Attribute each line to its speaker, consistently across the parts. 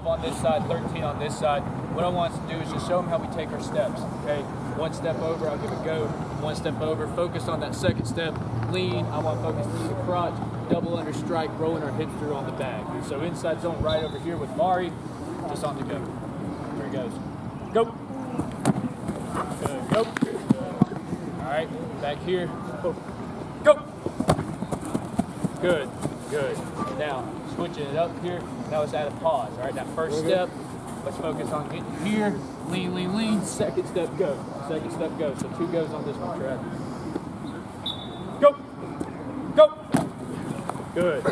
Speaker 1: 12 on this side, 13 on this side. What I want to do is just show them how we take our steps, okay? One step over, I'll give a go. One step over, focus on that second step. Lean, I want to focus through the crotch. Double under strike, rolling our hips through on the bag. So inside zone right over here with Mari, just on the go. Here he goes. Go. Good, go. All right, back here. Go. Good, good. Now, switching it up here. Now let's add a pause. All right, that first step, let's focus on getting here. Lean, lean, lean. Second step, go. Second step, go. So 2 goes on this one, Trev. Go. Go. Good.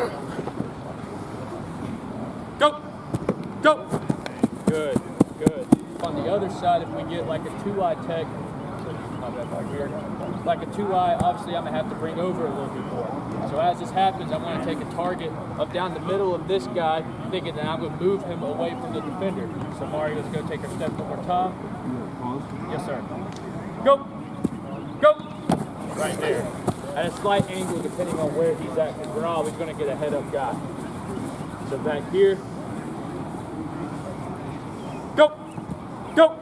Speaker 1: Go. Go. Good, good. On the other side, if we get like a 2-eye tech, like a 2-eye, obviously I'm gonna have to bring over a little bit more. So as this happens, I want to take a target up down the middle of this guy, thinking that I'm gonna move him away from the defender. So Mario, let's go take our step one more time. Yes, sir. Go. Go. Right there. At a slight angle, depending on where he's at, because we're always gonna get a head-up guy. So back here. Go. Go.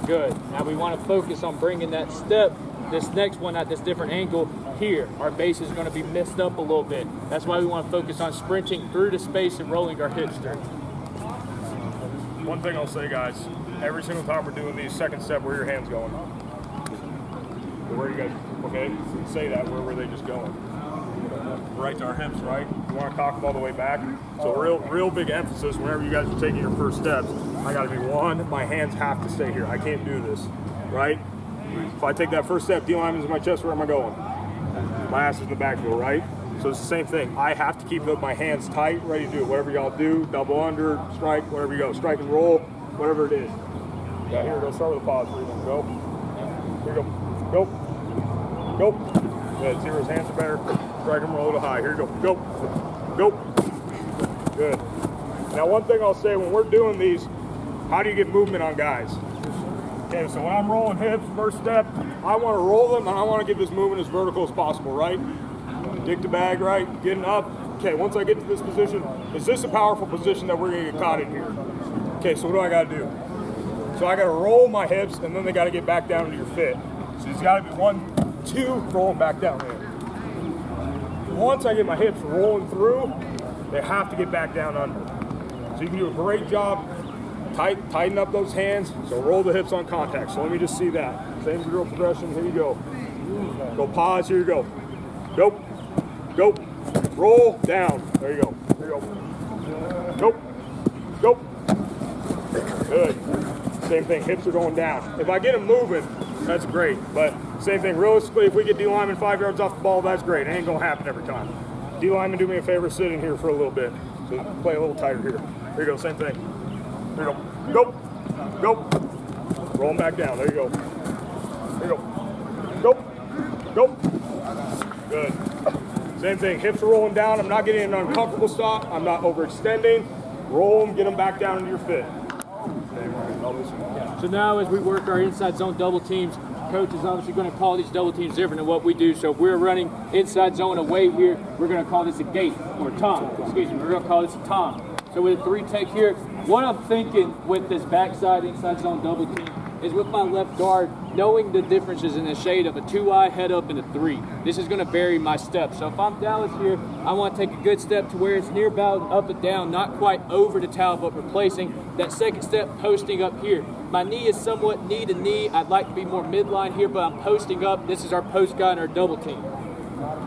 Speaker 1: Good. Now we want to focus on bringing that step, this next one at this different angle here. Our base is going to be messed up a little bit. That's why we want to focus on sprinting through the space and rolling our hips through.
Speaker 2: One thing I'll say, guys, every single time we're doing these, second step, where are your hands going? Where are you guys, okay? Say that, where were they just going? Right to our hips, right? You want to cock them all the way back. So real big emphasis whenever you guys are taking your first steps. I got to be one, my hands have to stay here. I can't do this, right? If I take that first step, D-lineman's in my chest, where am I going? My ass is in the backfield, right? So it's the same thing. I have to keep my hands tight, ready to do it. Whatever y'all do, double under, strike, whatever you go. Strike and roll, whatever it is. Yeah, here we go. Start with a pause. Here we go. Here we go. Go. Go. Good. See where his hands are better. Strike and roll to high. Here you go. Go. Go. Good. Now, one thing I'll say, when we're doing these, how do you get movement on guys? Okay, so when I'm rolling hips, first step, I want to roll them, and I want to get this movement as vertical as possible, right? Dig the bag, right? Getting up. Okay, once I get to this position, is this a powerful position that we're going to get caught in here? Okay, so what do I got to do? So I got to roll my hips, and then they got to get back down into your fit. So it's got to be 1, 2, rolling back down there. Once I get my hips rolling through, they have to get back down under. So you can do a great job. Tighten up those hands, so roll the hips on contact. So let me just see that. Same drill progression, here you go. Go pause, here you go. Go, go, roll, down. There you go, here you go. Go, go. Good. Same thing, hips are going down. If I get them moving, that's great. But same thing, realistically, if we get D-lineman 5 yards off the ball, that's great. It ain't gonna happen every time. D-lineman, do me a favor, sit in here for a little bit. So play a little tighter here. Here you go, same thing. There you go. Go. Go. Roll them back down. There you go. There you go. Go. Go. Good. Same thing. Hips are rolling down. I'm not getting an uncomfortable stop. I'm not overextending. Roll them. Get them back down into your fit.
Speaker 1: So now as we work our inside zone double teams, coach is obviously going to call these double teams different than what we do. So if we're running inside zone away here, we're going to call this a gate or tom. Excuse me. We're going to call this a tom. So with a 3 take here, what I'm thinking with this backside inside zone double team is with my left guard, knowing the differences in the shade of a 2-eye, head up, and a 3. This is going to vary my steps. So if I'm Dallas here, I want to take a good step to where it's near about up and down, not quite over the towel, but replacing that second step posting up here. My knee is somewhat knee to knee. I'd like to be more midline here, but I'm posting up. This is our post guy in our double team.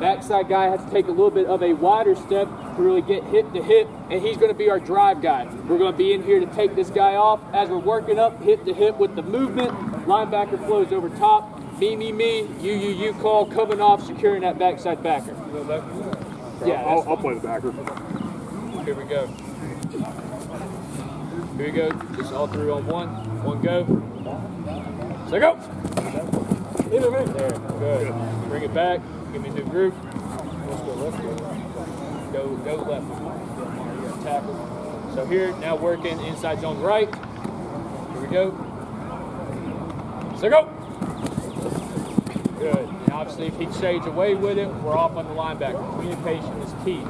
Speaker 1: Backside guy has to take a little bit of a wider step to really get hip to hip, and he's going to be our drive guy. We're going to be in here to take this guy off as we're working up hip to hip with the movement. Linebacker flows over top. Me, you call coming off, securing that backside backer.
Speaker 2: Yeah, I'll play the backer.
Speaker 1: Here we go. Here we go. Just all through on one go. So go. There, good. Bring it back. Give me a new group. Let's go left. Go left. Tackle. So here, now working inside zone right. Here we go. So go. Good. And obviously, if he shades away with it, we're off on the linebacker. Communication is key.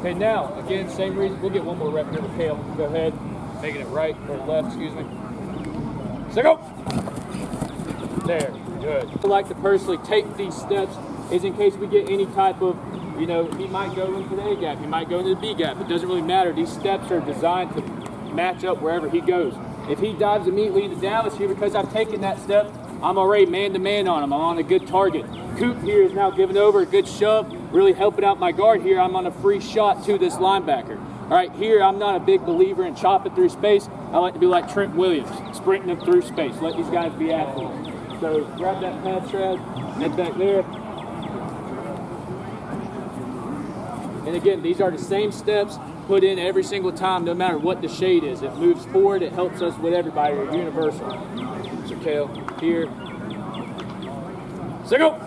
Speaker 1: Okay, now, again, same reason. We'll get one more rep here with Kale. Go ahead. Making it right or left, excuse me. So go. There, good. I like to personally take these steps is in case we get any type of, he might go into the A gap, he might go into the B gap. It doesn't really matter. These steps are designed to match up wherever he goes. If he dives immediately into Dallas here because I've taken that step, I'm already man-to-man on him. I'm on a good target. Coop here is now giving over a good shove, really helping out my guard here. I'm on a free shot to this linebacker. All right, here I'm not a big believer in chopping through space. I like to be like Trent Williams, sprinting them through space. Let these guys be athletes. So grab that pad, Trad, head back there. And again, these are the same steps put in every single time, no matter what the shade is. It moves forward, it helps us with everybody, they're universal. So Kale, here. So go!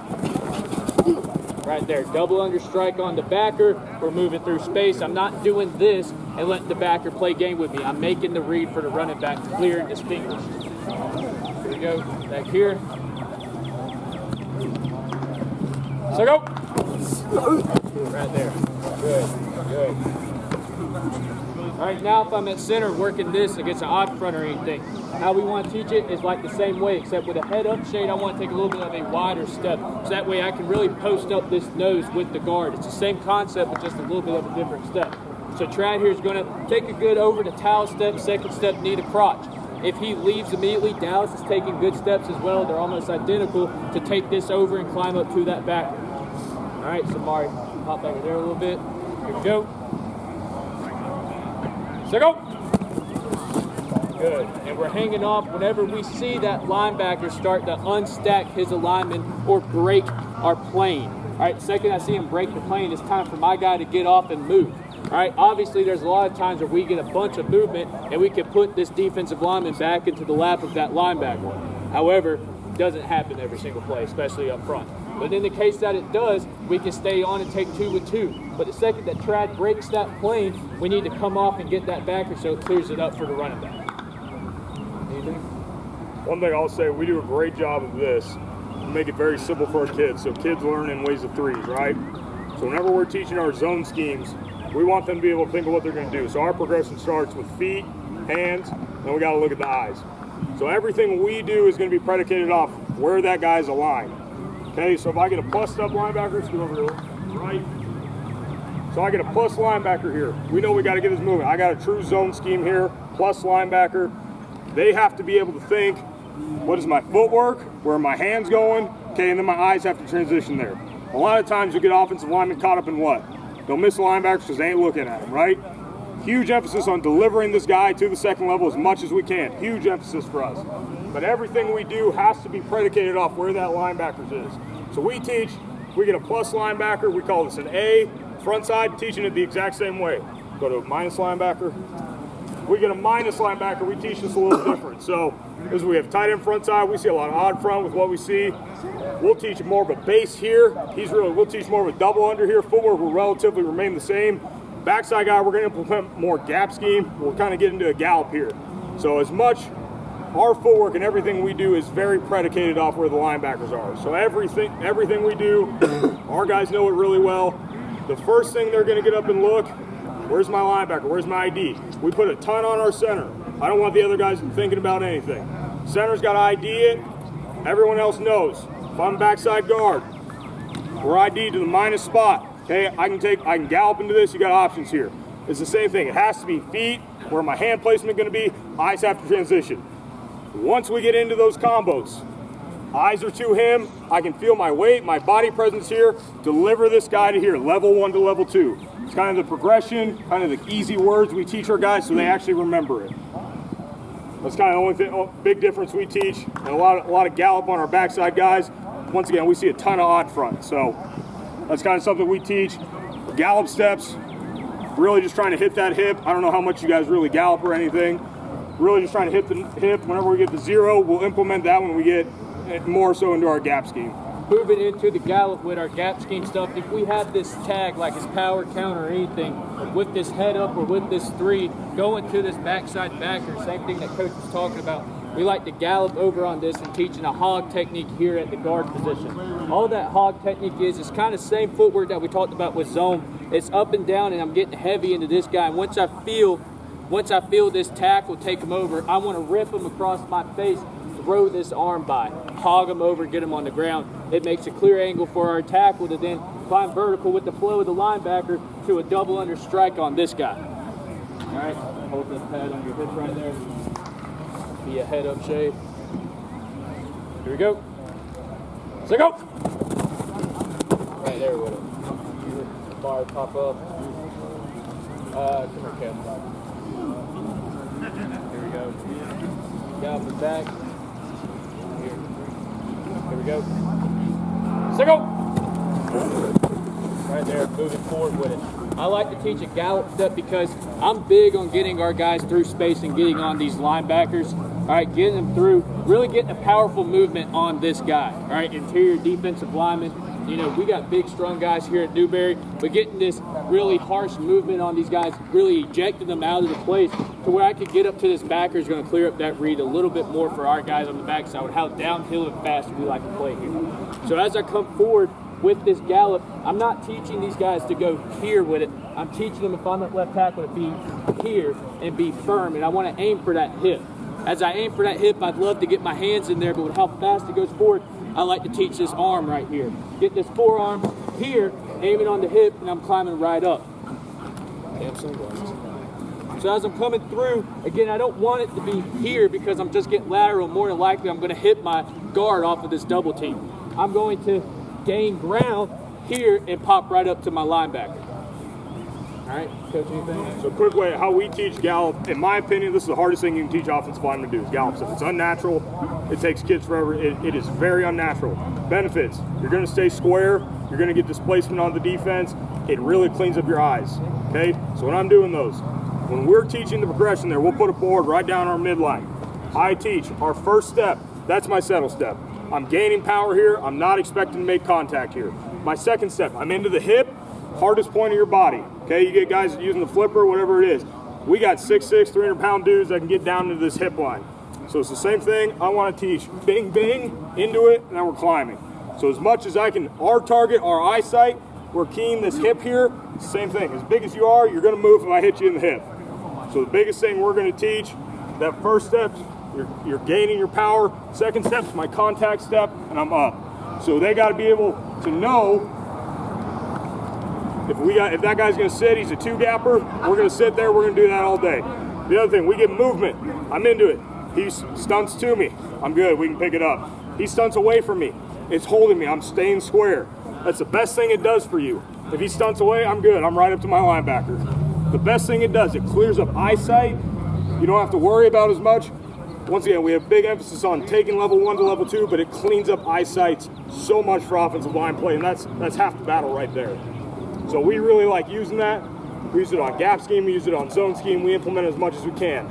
Speaker 1: Right there, double under strike on the backer. We're moving through space. I'm not doing this and letting the backer play game with me. I'm making the read for the running back clear and distinguished. Here we go, back here. So go! Right there, good, good. All right, now if I'm at center working this against an odd front or anything, how we want to teach it is like the same way, except with a head up shade, I want to take a little bit of a wider step. So that way I can really post up this nose with the guard. It's the same concept, but just a little bit of a different step. So Trad here is going to take a good over the towel step, second step, knee to crotch. If he leaves immediately, Dallas is taking good steps as well. They're almost identical to take this over and climb up to that backer. All right, so Mari, hop back there a little bit. Here we go. So go. Good. And we're hanging off whenever we see that linebacker start to unstack his alignment or break our plane. All right, second I see him break the plane, it's time for my guy to get off and move. All right, obviously there's a lot of times where we get a bunch of movement and we can put this defensive lineman back into the lap of that linebacker. However, it doesn't happen every single play, especially up front. But in the case that it does, we can stay on and take 2 with 2. But the second that Trad breaks that plane, we need to come off and get that backer so it clears it up for the running back. Anything?
Speaker 2: One thing I'll say, we do a great job of this to make it very simple for our kids. So kids learn in ways of threes, right? So whenever we're teaching our zone schemes, we want them to be able to think of what they're going to do. So our progression starts with feet, hands, and we got to look at the eyes. So everything we do is going to be predicated off where that guy's aligned. Okay, so if I get a plus up linebacker, scoot over to the right. So I get a plus linebacker here. We know we got to get his movement. I got a true zone scheme here, plus linebacker. They have to be able to think, what is my footwork? Where are my hands going? Okay, and then my eyes have to transition there. A lot of times you get offensive linemen caught up in what? They'll miss linebackers because they ain't looking at them, right? Huge emphasis on delivering this guy to the second level as much as we can. Huge emphasis for us. But everything we do has to be predicated off where that linebacker is. So we teach, we get a plus linebacker, we call this an A, front side, teaching it the exact same way. Go to a minus linebacker. We get a minus linebacker, we teach this a little different. So as we have tight end front side, we see a lot of odd front with what we see. We'll teach more of a base here. We'll teach more of a double under here. Footwork will relatively remain the same. Backside guy, we're going to implement more gap scheme. We'll kind of get into a gallop here. So as much, our footwork and everything we do is very predicated off where the linebackers are. So everything we do, our guys know it really well. The first thing they're going to get up and look, where's my linebacker? Where's my ID? We put a ton on our center. I don't want the other guys thinking about anything. Center's got to ID it. Everyone else knows. If I'm backside guard, we're ID to the minus spot. Okay, I can gallop into this. You got options here. It's the same thing. It has to be feet. Where my hand placement going to be? Eyes have to transition. Once we get into those combos, eyes are to him. I can feel my weight, my body presence here. Deliver this guy to here, level 1 to level 2. It's kind of the progression, kind of the easy words we teach our guys so they actually remember it. That's kind of the only big difference we teach, and a lot of gallop on our backside guys. Once again, we see a ton of odd front, so that's kind of something we teach. Gallop steps, really just trying to hit that hip. I don't know how much you guys really gallop or anything. Really just trying to hit the hip. Whenever we get to 0, we'll implement that when we get more so into our gap scheme.
Speaker 1: Moving into the gallop with our gap scheme stuff, if we have this tag like his power count or anything, with this head up or with this 3, going to this backside backer, same thing that Coach was talking about. we like to gallop over on this and teaching a hog technique here at the guard position. All that hog technique is kind of the same footwork that we talked about with zone. It's up and down, and I'm getting heavy into this guy. And once I feel this tackle take him over, I want to rip him across my face, throw this arm by, hog him over, get him on the ground. It makes a clear angle for our tackle to then climb vertical with the flow of the linebacker to a double under strike on this guy. All right, hold this pad on your hip right there. Be a head up shape. Here we go. So go. Right there with it. Bar pop up. Come here, Kev. Here we go. Got the back. Here we go. So go. Right there, moving forward with it. I like to teach a gallop step because I'm big on getting our guys through space and getting on these linebackers. All right, getting them through, really getting a powerful movement on this guy. All right, interior defensive lineman. You know, we got big, strong guys here at Newberry, but getting this really harsh movement on these guys, really ejecting them out of the place to where I could get up to this backer is going to clear up that read a little bit more for our guys on the backside with how downhill and fast we like to play here. So as I come forward with this gallop, I'm not teaching these guys to go here with it. I'm teaching them, if I'm at left tackle, to be here and be firm, and I want to aim for that hip. As I aim for that hip, I'd love to get my hands in there, but with how fast it goes forward, I like to teach this arm right here. Get this forearm here, aiming on the hip, and I'm climbing right up. So as I'm coming through, again, I don't want it to be here because I'm just getting lateral. More than likely, I'm going to hit my guard off of this double team. I'm going to gain ground here and pop right up to my linebacker. All right, Coach, anything?
Speaker 2: So quick way, how we teach gallop, in my opinion, this is the hardest thing you can teach offensive linemen to do is gallop stuff. It's unnatural. It takes kids forever. It is very unnatural. Benefits, you're going to stay square. You're going to get displacement on the defense. It really cleans up your eyes, okay? So when I'm doing those, when we're teaching the progression there, we'll put a board right down our midline. I teach our first step. That's my settle step. I'm gaining power here. I'm not expecting to make contact here. My second step, I'm into the hip, hardest point of your body. Okay, you get guys using the flipper, whatever it is. We got 6'6", 300-pound dudes that can get down to this hip line. So it's the same thing. I want to teach bing, bing, into it, and then we're climbing. So as much as I can, our target, our eyesight, we're keying this hip here, same thing. As big as you are, you're going to move if I hit you in the hip. So the biggest thing we're going to teach, that first step, you're gaining your power. Second step is my contact step, and I'm up. So they got to be able to know if that guy's going to sit, he's a two-gapper, we're going to sit there, we're going to do that all day. The other thing, we get movement. I'm into it. He stunts to me. I'm good. We can pick it up. He stunts away from me. It's holding me. I'm staying square. That's the best thing it does for you. If he stunts away, I'm good. I'm right up to my linebacker. The best thing it does, it clears up eyesight. You don't have to worry about as much. Once again, we have big emphasis on taking level 1 to level 2, but it cleans up eyesight so much for offensive line play, and that's half the battle right there. So we really like using that. We use it on gap scheme, we use it on zone scheme, we implement it as much as we can.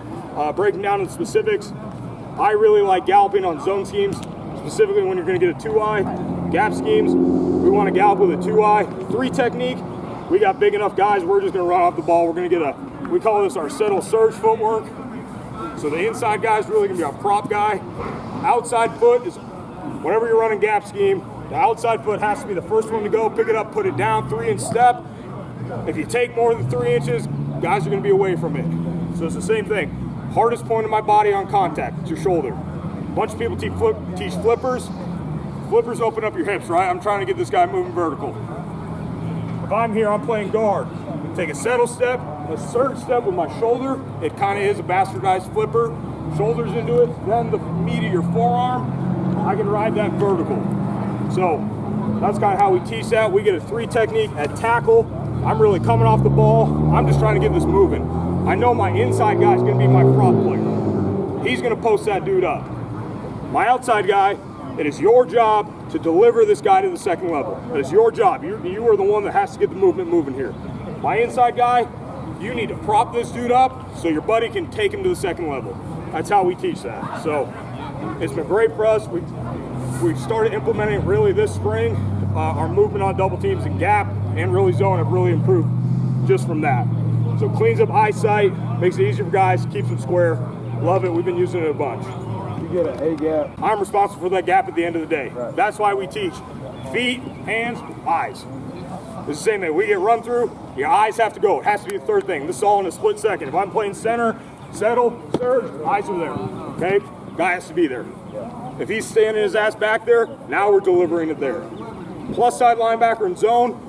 Speaker 2: Breaking down the specifics, I really like galloping on zone schemes, specifically when you're going to get a 2-eye. Gap schemes, we want to gallop with a 2-eye. 3 technique, we got big enough guys, we're just going to run off the ball. We're going to get we call this our settle surge footwork. So the inside guy is really going to be our prop guy. Outside foot is, whenever you're running gap scheme, the outside foot has to be the first one to go, pick it up, put it down, 3-inch step. If you take more than 3 inches, guys are going to be away from it. So it's the same thing. Hardest point of my body on contact, it's your shoulder. A bunch of people teach flippers. Flippers open up your hips, right? I'm trying to get this guy moving vertical. If I'm here, I'm playing guard. Take a settle step, a surge step with my shoulder. It kind of is a bastardized flipper. Shoulders into it, then the meat of your forearm. I can ride that vertical. So that's kind of how we teach that. We get a 3 technique at tackle. I'm really coming off the ball. I'm just trying to get this moving. I know my inside guy is going to be my prop player. He's going to post that dude up. My outside guy, it is your job to deliver this guy to the second level. It is your job. You are the one that has to get the movement moving here. My inside guy, you need to prop this dude up so your buddy can take him to the second level. That's how we teach that. So it's been great for us. We started implementing really this spring. Our movement on double teams and gap and really zone have really improved just from that. So cleans up eyesight, makes it easier for guys, keeps them square. Love it. We've been using it a bunch.
Speaker 3: get an A gap.
Speaker 2: I'm responsible for that gap at the end of the day.
Speaker 3: Right.
Speaker 2: That's why we teach feet, hands, eyes. It's the same thing. We get run through, your eyes have to go. It has to be the third thing. This is all in a split second. If I'm playing center, settle, surge, eyes are there. Okay? Guy has to be there. If he's standing his ass back there, now we're delivering it there. Plus side linebacker in zone,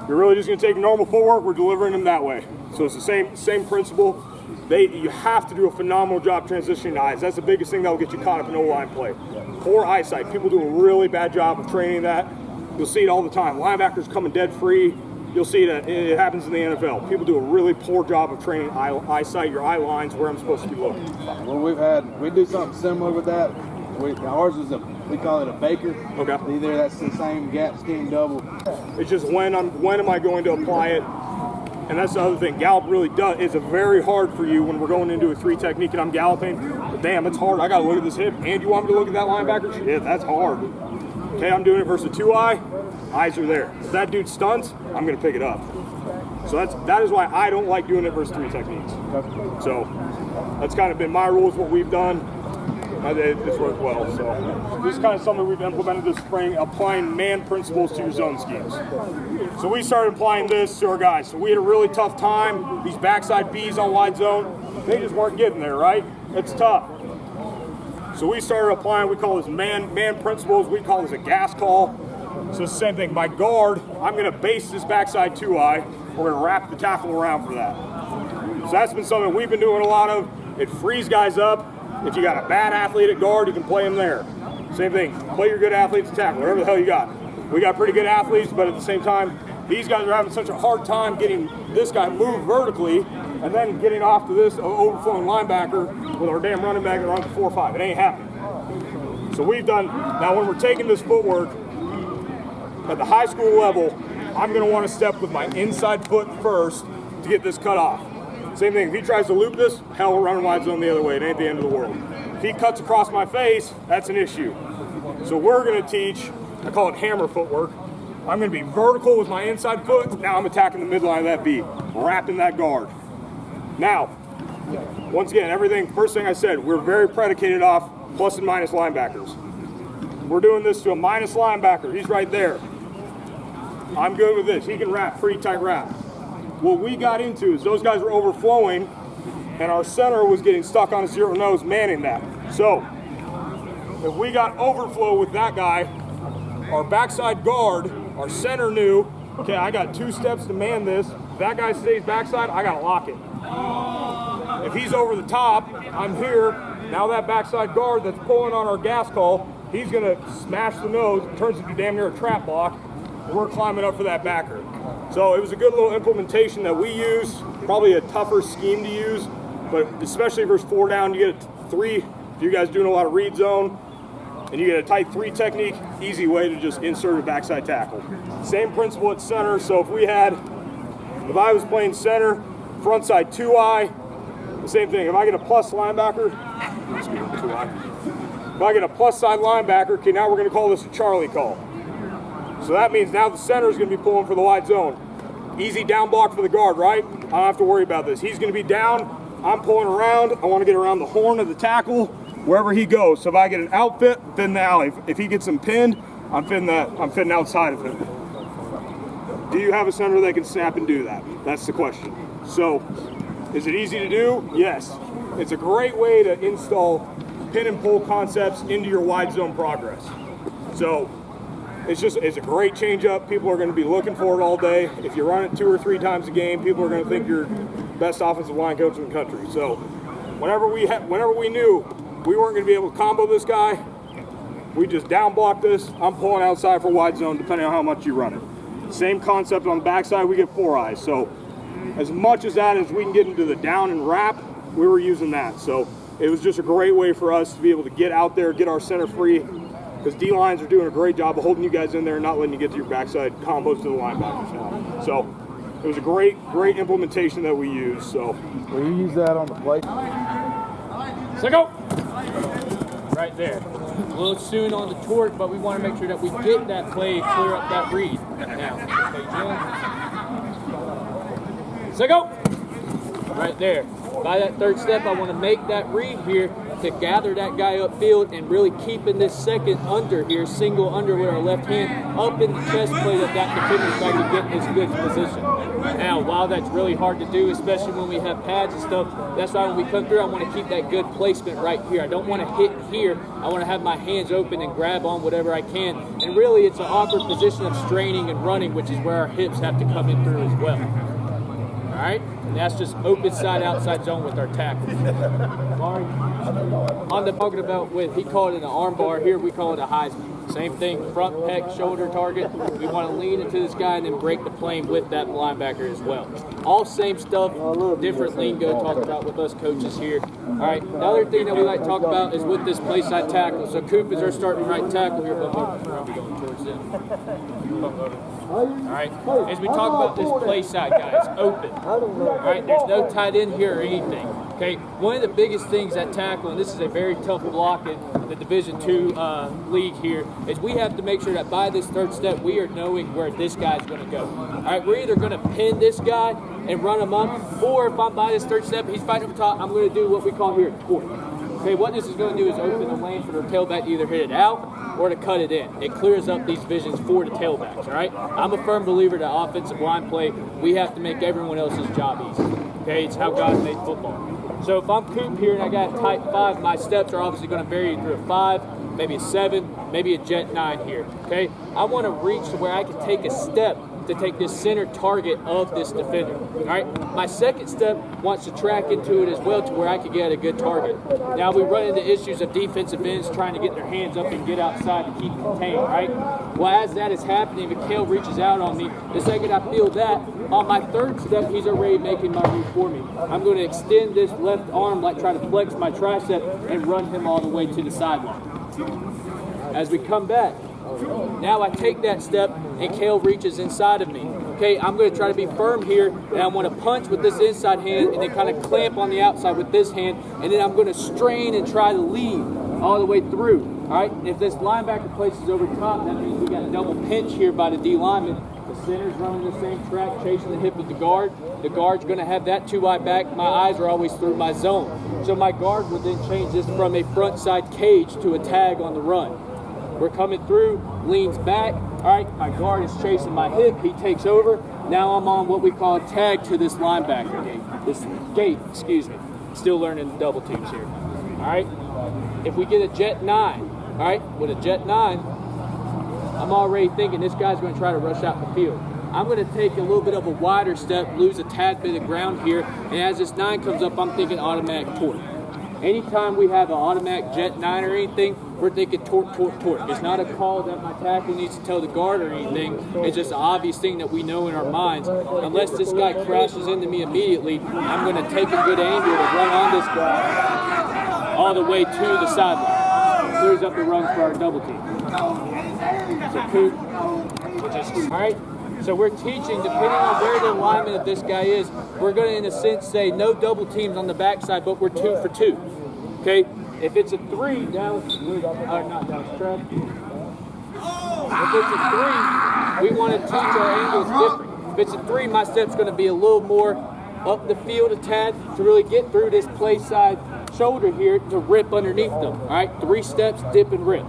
Speaker 2: you're really just going to take normal footwork, we're delivering them that way. So it's the same principle. You have to do a phenomenal job transitioning to eyes. That's the biggest thing that will get you caught up in O-line play. Poor eyesight. People do a really bad job of training that. You'll see it all the time. Linebackers coming dead free. You'll see it happens in the NFL. People do a really poor job of training eyesight, your eye lines, where I'm supposed to be looking.
Speaker 3: Well, we do something similar with that. Ours is we call it a baker.
Speaker 2: Okay.
Speaker 3: Either that's the same gap scheme double.
Speaker 2: It's just when am I going to apply it? And that's the other thing. Gallop really does. It's very hard for you when we're going into a 3 technique and I'm galloping. But damn, it's hard. I got to look at this hip. And you want me to look at that linebacker? Shit, that's hard. Okay, I'm doing it versus a 2-eye. Eyes are there. If that dude stunts, I'm going to pick it up. So that is why I don't like doing it versus 3 techniques. So that's kind of been my rules, what we've done. It's worked well. So this is kind of something we've implemented this spring, applying man principles to your zone schemes. So we started applying this to our guys. So we had a really tough time. These backside Bs on wide zone, they just weren't getting there, right? It's tough. So we started applying, we call this man principles. We call this a gas call. So it's the same thing. My guard, I'm going to base this backside 2-eye. We're going to wrap the tackle around for that. So that's been something we've been doing a lot of. It frees guys up. If you got a bad athlete at guard, you can play them there. Same thing, play your good athletes at tackle, whatever the hell you got. We got pretty good athletes, but at the same time, these guys are having such a hard time getting this guy moved vertically and then getting off to this overflowing linebacker with our damn running back that runs 4-5. It ain't happening. So we've done, now when we're taking this footwork at the high school level, I'm gonna wanna step with my inside foot first to get this cut off. Same thing, if he tries to loop this, hell, we're running wide zone the other way. It ain't the end of the world. If he cuts across my face, that's an issue. So we're gonna teach, I call it hammer footwork. I'm gonna be vertical with my inside foot. Now I'm attacking the midline of that B, wrapping that guard. Now, once again, everything, first thing I said, we're very predicated off plus and minus linebackers. We're doing this to a minus linebacker. He's right there. I'm good with this. He can wrap, pretty tight wrap. What we got into is those guys were overflowing and our center was getting stuck on a zero nose manning that. So if we got overflow with that guy, our backside guard, our center knew, okay, I got 2 steps to man this. If that guy stays backside, I gotta lock it. If he's over the top, I'm here. Now that backside guard that's pulling on our gas call, he's gonna smash the nose, it turns into damn near a trap block, and we're climbing up for that backer. So it was a good little implementation that we use, probably a tougher scheme to use, but especially versus 4 down, you get a 3, if you guys doing a lot of read zone, and you get a tight 3 technique, easy way to just insert a backside tackle. Same principle at center, so if I was playing center, front side 2-eye, the same thing. If I get a plus linebacker, if I get a plus side linebacker, okay, now we're gonna call this a Charlie call. So that means now the center is going to be pulling for the wide zone. Easy down block for the guard, right? I don't have to worry about this. He's going to be down. I'm pulling around. I want to get around the horn of the tackle wherever he goes. So if I get an outfit, fin the alley. If he gets him pinned, I'm fitting outside of him. Do you have a center that can snap and do that? That's the question. So is it easy to do? Yes. It's a great way to install pin and pull concepts into your wide zone progress. So it's a great change up. People are going to be looking for it all day. If you run it 2 or 3 times a game, people are going to think you're best offensive line coach in the country. So whenever we knew we weren't going to be able to combo this guy, we just down block this. I'm pulling outside for wide zone depending on how much you run it. Same concept on the backside, we get 4 eyes. So as much as that as we can get into the down and wrap, we were using that. So it was just a great way for us to be able to get out there, get our center free, because D-lines are doing a great job of holding you guys in there and not letting you get to your backside combos to the linebackers now. So it was a great implementation that we used. So
Speaker 3: will you use that on the play?
Speaker 1: So go! Right there. A little soon on the torque, but we want to make sure that we get that play, clear up that read. Now, okay, so go! Right there. By that 3rd step, I want to make that read here. to gather that guy upfield and really keeping this second under here, single under with our left hand, up in the chest plate of that defender so I can get in this good position. Now, while that's really hard to do, especially when we have pads and stuff, that's why when we come through, I want to keep that good placement right here. I don't want to hit here. I want to have my hands open and grab on whatever I can. And really, it's an awkward position of straining and running, which is where our hips have to come in through as well. All right? And that's just open side, outside zone with our tackles. On the talking about with, he called it an arm bar. Here we call it a Heisman. Same thing, front pec, shoulder target. We want to lean into this guy and then break the plane with that linebacker as well. All same stuff, different lingo talked about with us coaches here. All right, the other thing that we like to talk about is with this play side tackle. So Coop is our starting right tackle here. Probably going towards them. All right, as we talk about this play side, guys, open. All right, there's no tight end here or anything. Okay, one of the biggest things at tackle, and this is a very tough block in the Division II league here, is we have to make sure that by this third step, we are knowing where this guy's going to go. All right, we're either going to pin this guy and run him up, or if I'm by this third step, he's fighting up top, I'm going to do what we call here, court. Okay, what this is going to do is open the lane for the tailback to either hit it out or to cut it in. It clears up these visions for the tailbacks, all right? I'm a firm believer that offensive line play, we have to make everyone else's job easy. Okay, it's how God made football. So if I'm Coop here and I got a tight 5, my steps are obviously going to vary through a 5, maybe a 7, maybe a jet 9 here, okay? I want to reach to where I can take a step to take this center target of this defender, all right? My second step wants to track into it as well to where I can get a good target. Now we run into issues of defensive ends trying to get their hands up and get outside to keep it contained, right? Well, as that is happening, Mikhail reaches out on me. The second I feel that, on my third step, he's already making my move for me. I'm going to extend this left arm, like try to flex my tricep and run him all the way to the sideline. As we come back, now I take that step and Kale reaches inside of me. Okay, I'm going to try to be firm here, and I want to punch with this inside hand and then kind of clamp on the outside with this hand, and then I'm going to strain and try to lead all the way through. All right, if this linebacker places over top, that means we got a double pinch here by the D lineman. The center's running the same track, chasing the hip of the guard. The guard's going to have that 2-eye back. My eyes are always through my zone. So my guard would then change this from a front side cage to a tag on the run. We're coming through, leans back. All right, my guard is chasing my hip. He takes over. Now I'm on what we call a tag to this linebacker gate. This gate, excuse me. Still learning the double teams here. All right, if we get a jet 9, all right, with a jet 9, I'm already thinking this guy's going to try to rush out the field. I'm going to take a little bit of a wider step, lose a tad bit of ground here, and as this 9 comes up, I'm thinking automatic torque. Anytime we have an automatic jet 9 or anything, we're thinking torque, torque, torque. It's not a call that my tackle needs to tell the guard or anything. It's just an obvious thing that we know in our minds. Unless this guy crashes into me immediately, I'm going to take a good angle to run on this guy all the way to the sideline. Clears up the runs for our double team. So Coop, all right. So we're teaching, depending on where the alignment of this guy is, we're going to, in a sense, say no double teams on the backside, but we're 2 for 2. Okay? If it's a 3, Dallas, not Dallas, Trev. If it's a 3, we want to teach our angles different. If it's a 3, my step's going to be a little more up the field a tad to really get through this play side shoulder here to rip underneath them. All right? 3 steps, dip and rip.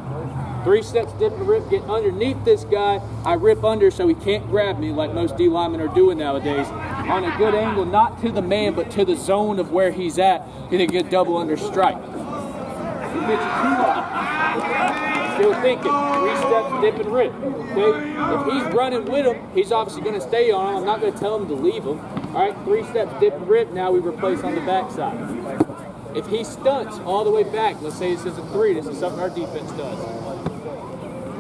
Speaker 1: 3 steps, dip and rip, get underneath this guy. I rip under so he can't grab me like most D linemen are doing nowadays. On a good angle, not to the man, but to the zone of where he's at. Gonna get double under strike. If it's a 2-eye, still thinking. 3 steps, dip and rip. Okay? If he's running with him, he's obviously gonna stay on him. I'm not gonna tell him to leave him. All right, 3 steps, dip and rip. Now we replace on the backside. If he stunts all the way back, let's say this is a 3, this is something our defense does.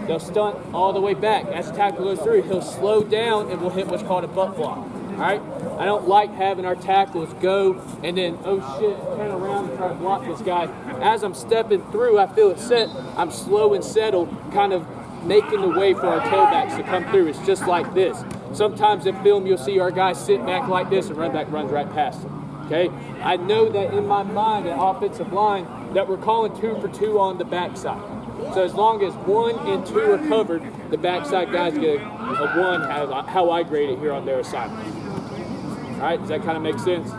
Speaker 1: They'll stunt all the way back. As the tackle goes through, he'll slow down and we'll hit what's called a butt block. All right? I don't like having our tackles go and then, oh shit, turn around and try to block this guy. As I'm stepping through, I feel it set. I'm slow and settled, kind of making the way for our tailbacks to come through. It's just like this. Sometimes in film, you'll see our guys sit back like this and run back runs right past them. Okay? I know that in my mind, at offensive line, that we're calling 2 for 2 on the backside. So as long as 1 and 2 are covered, the backside guys get a 1, how I grade it here on their assignment. All right, does that kind of make sense?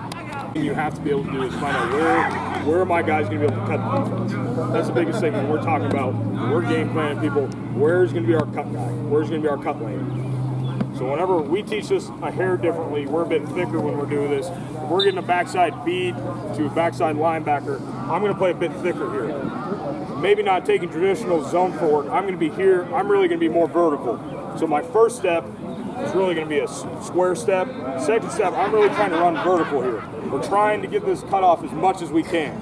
Speaker 2: you have to be able to do is find out where are my guys going to be able to cut the defense. That's the biggest thing when we're talking about, we're game planning people, where's going to be our cut guy? Where's going to be our cut lane? So whenever we teach this a hair differently, we're a bit thicker when we're doing this. If we're getting a backside bead to a backside linebacker, I'm going to play a bit thicker here. Maybe not taking traditional zone forward. I'm going to be here. I'm really going to be more vertical. So my first step is really going to be a square step. Second step, I'm really trying to run vertical here. We're trying to get this cut off as much as we can.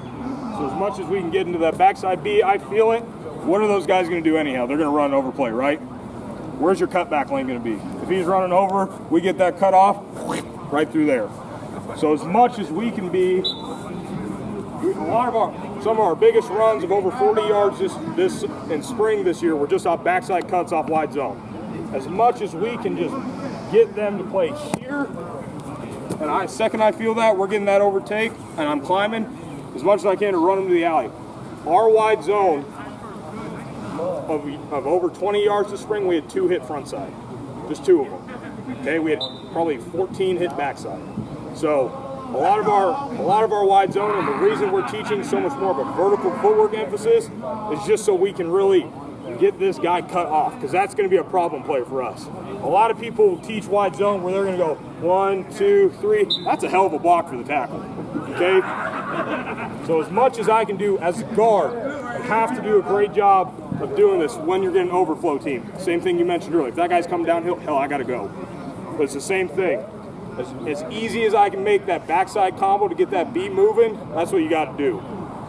Speaker 2: So as much as we can get into that backside B, I feel it. What are those guys going to do anyhow? They're going to run overplay, right? Where's your cutback lane going to be? If he's running over, we get that cut off right through there. So as much as we can be, some of our biggest runs of over 40 yards this in spring this year were just off backside cuts off wide zone. As much as we can just get them to play here, and second I feel that, we're getting that overtake, and I'm climbing as much as I can to run them to the alley. Our wide zone of over 20 yards this spring, we had 2 hit front side, just 2 of them. Okay, we had probably 14 hit backside. So a lot of our wide zone, and the reason we're teaching so much more of a vertical footwork emphasis is just so we can really get this guy cut off, because that's going to be a problem play for us. A lot of people teach wide zone where they're going to go 1, 2, 3. That's a hell of a block for the tackle. Okay? So as much as I can do as a guard, I have to do a great job of doing this when you're getting an overflow team. Same thing you mentioned earlier. If that guy's coming downhill, hell, I got to go. But it's the same thing. As easy as I can make that backside combo to get that beat moving, that's what you got to do.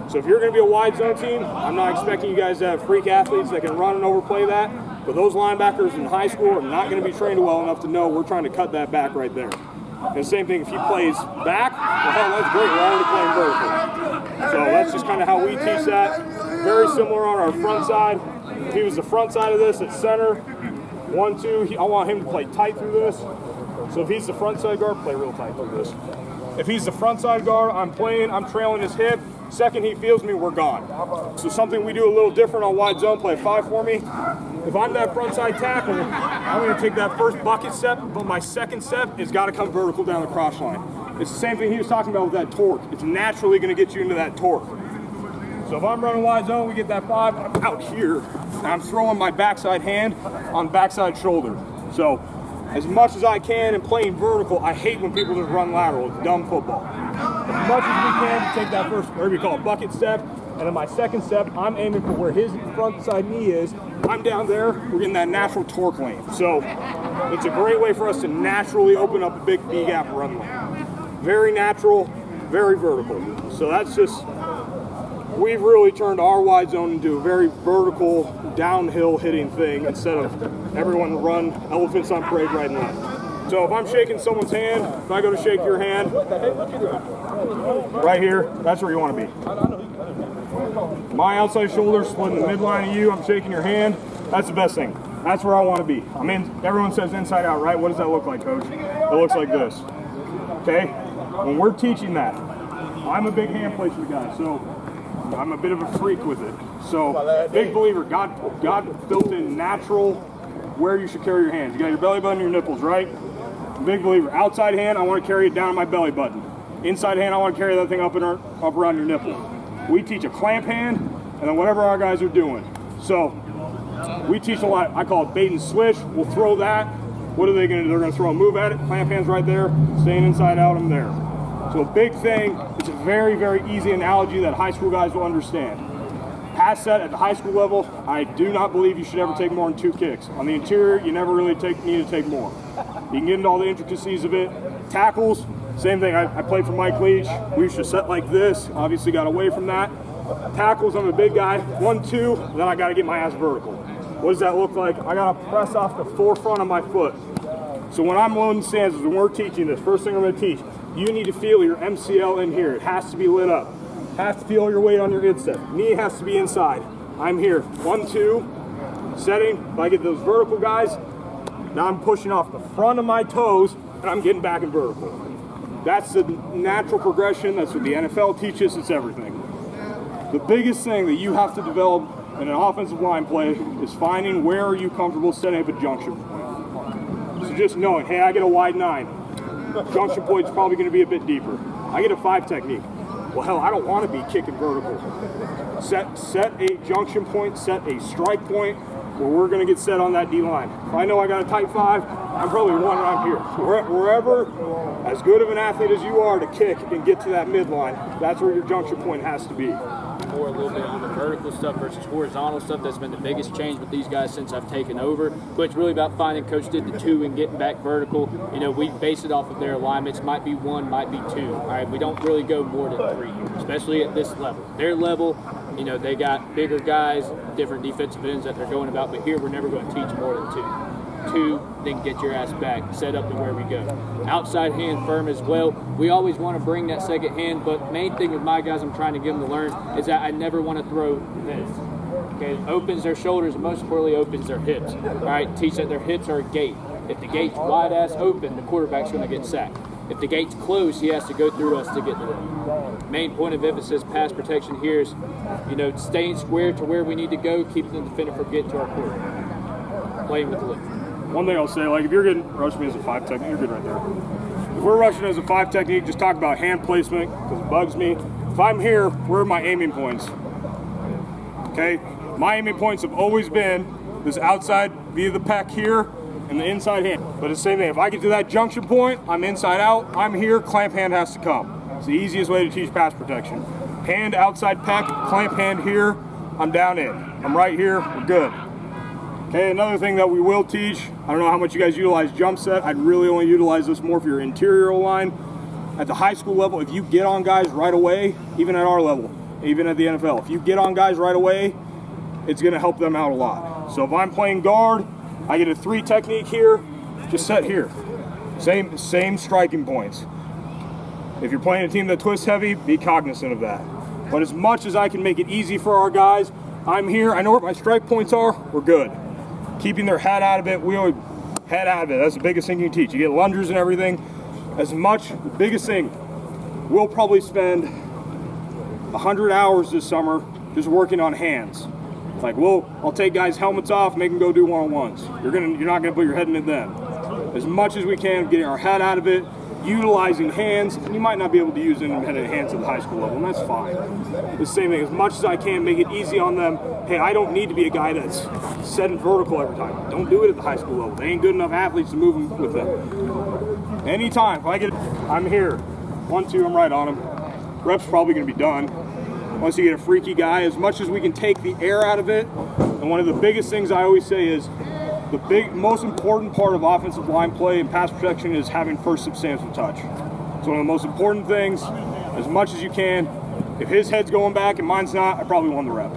Speaker 2: So if you're going to be a wide zone team, I'm not expecting you guys to have freak athletes that can run and overplay that. But those linebackers in high school are not going to be trained well enough to know we're trying to cut that back right there. And the same thing, if he plays back, well, hell, that's great. We're already playing vertical. So that's just kind of how we teach that. Very similar on our front side. If he was the front side of this at center, 1, 2, I want him to play tight through this. So if he's the front side guard, play real tight through this. If he's the front side guard, I'm trailing his hip. Second he feels me, we're gone. So something we do a little different on wide zone, play 5 for me. If I'm that front side tackle, I'm going to take that first bucket step, but my second step has got to come vertical down the cross line. It's the same thing he was talking about with that torque. It's naturally going to get you into that torque. So if I'm running wide zone, we get that 5, I'm out here, and I'm throwing my backside hand on backside shoulder. So as much as I can and playing vertical, I hate when people just run lateral. It's dumb football. As much as we can, take that first, whatever you call it, bucket step, and then my second step, I'm aiming for where his front side knee is. I'm down there, we're getting that natural torque lane. So it's a great way for us to naturally open up a big B-gap run lane. Very natural, very vertical. So that's just, we've really turned our wide zone into a very vertical, downhill hitting thing instead of everyone run elephants on parade right and left. So if I'm shaking someone's hand, if I go to shake your hand, right here, that's where you want to be. My outside shoulder splitting the midline of you, I'm shaking your hand, that's the best thing. That's where I want to be. I mean, everyone says inside out, right? What does that look like, Coach? It looks like this. Okay? When we're teaching that, I'm a big hand placer guy, so I'm a bit of a freak with it. So, big believer, God built in natural where you should carry your hands. You got your belly button, your nipples, right? Big believer. Outside hand, I want to carry it down my belly button. Inside hand, I want to carry that thing up around your nipple. We teach a clamp hand, and then whatever our guys are doing. So, we teach a lot. I call it bait and switch. We'll throw that. What are they going to do? They're going to throw a move at it. Clamp hands right there. Staying inside out, I'm there. So a big thing, it's a very, very easy analogy that high school guys will understand. Pass set at the high school level, I do not believe you should ever take more than 2 kicks. On the interior, you never really need to take more. You can get into all the intricacies of it. Tackles, same thing. I played for Mike Leach. We used to set like this. Obviously got away from that. Tackles, I'm a big guy. 1, 2, then I got to get my ass vertical. What does that look like? I got to press off the forefront of my foot. So when I'm loading stanzas, when we're teaching this, first thing I'm going to teach, you need to feel your MCL in here. It has to be lit up. Has to feel your weight on your instep. Knee has to be inside. I'm here. 1, 2, setting. If I get those vertical guys, now I'm pushing off the front of my toes, and I'm getting back in vertical. That's the natural progression. That's what the NFL teaches. It's everything. The biggest thing that you have to develop in an offensive line play is finding where are you comfortable setting up a junction point. So just knowing, hey, I get a wide 9. Junction point's probably going to be a bit deeper. I get a 5 technique. Well, hell, I don't want to be kicking vertical. Set a junction point, set a strike point where we're going to get set on that D line. If I know I got a tight 5, I'm probably one around here. Wherever, as good of an athlete as you are to kick and get to that midline, that's where your junction point has to be.
Speaker 1: More a little bit on the vertical stuff versus horizontal stuff. That's been the biggest change with these guys since I've taken over. But it's really about finding Coach did the 2 and getting back vertical. You know, we base it off of their alignments. Might be 1, might be 2. All right, we don't really go more than 3, especially at this level. Their level, you know, they got bigger guys, different defensive ends that they're going about. But here, we're never going to teach more than 2, then get your ass back, set up to where we go. Outside hand firm as well. We always want to bring that second hand, but main thing with my guys I'm trying to get them to learn is that I never want to throw this. Okay, it opens their shoulders and most importantly opens their hips. All right, teach that their hips are a gate. If the gate's wide ass open, the quarterback's going to get sacked. If the gate's closed, he has to go through us to get to them. Main point of emphasis, pass protection here is, you know, staying square to where we need to go, keeping the defender from getting to our quarterback. Playing with the lift.
Speaker 2: One thing I'll say, like if you're getting rushing me as a 5 technique, you're good right there. If we're rushing as a 5 technique, just talk about hand placement because it bugs me. If I'm here, where are my aiming points? Okay, my aiming points have always been this outside via the pec here and the inside hand. But it's the same thing. If I get to that junction point, I'm inside out. I'm here. Clamp hand has to come. It's the easiest way to teach pass protection. Hand outside pec, clamp hand here. I'm down in. I'm right here. We're good. Okay, another thing that we will teach, I don't know how much you guys utilize jump set. I'd really only utilize this more for your interior line. At the high school level, if you get on guys right away, even at our level, even at the NFL, if you get on guys right away, it's going to help them out a lot. So if I'm playing guard, I get a 3 technique here, just set here. Same striking points. If you're playing a team that twists heavy, be cognizant of that. But as much as I can make it easy for our guys, I'm here, I know where my strike points are, we're good. Keeping their head out of it, we always head out of it. That's the biggest thing you can teach. You get lungers and everything. As much, the biggest thing, we'll probably spend 100 hours this summer just working on hands. Like, I'll take guys' helmets off, make them go do one-on-ones. You're not gonna put your head in it then. As much as we can, getting our head out of it, utilizing hands, and you might not be able to use independent hands at the high school level, and that's fine. The same thing, as much as I can, make it easy on them. Hey, I don't need to be a guy that's setting vertical every time. Don't do it at the high school level. They ain't good enough athletes to move them with them. Anytime, if I get, I'm here. 1, 2, I'm right on them. Rep's probably gonna be done. Once you get a freaky guy, as much as we can take the air out of it, and one of the biggest things I always say is, the most important part of offensive line play and pass protection is having first substantial touch. It's one of the most important things. As much as you can. If his head's going back and mine's not, I probably won the rep.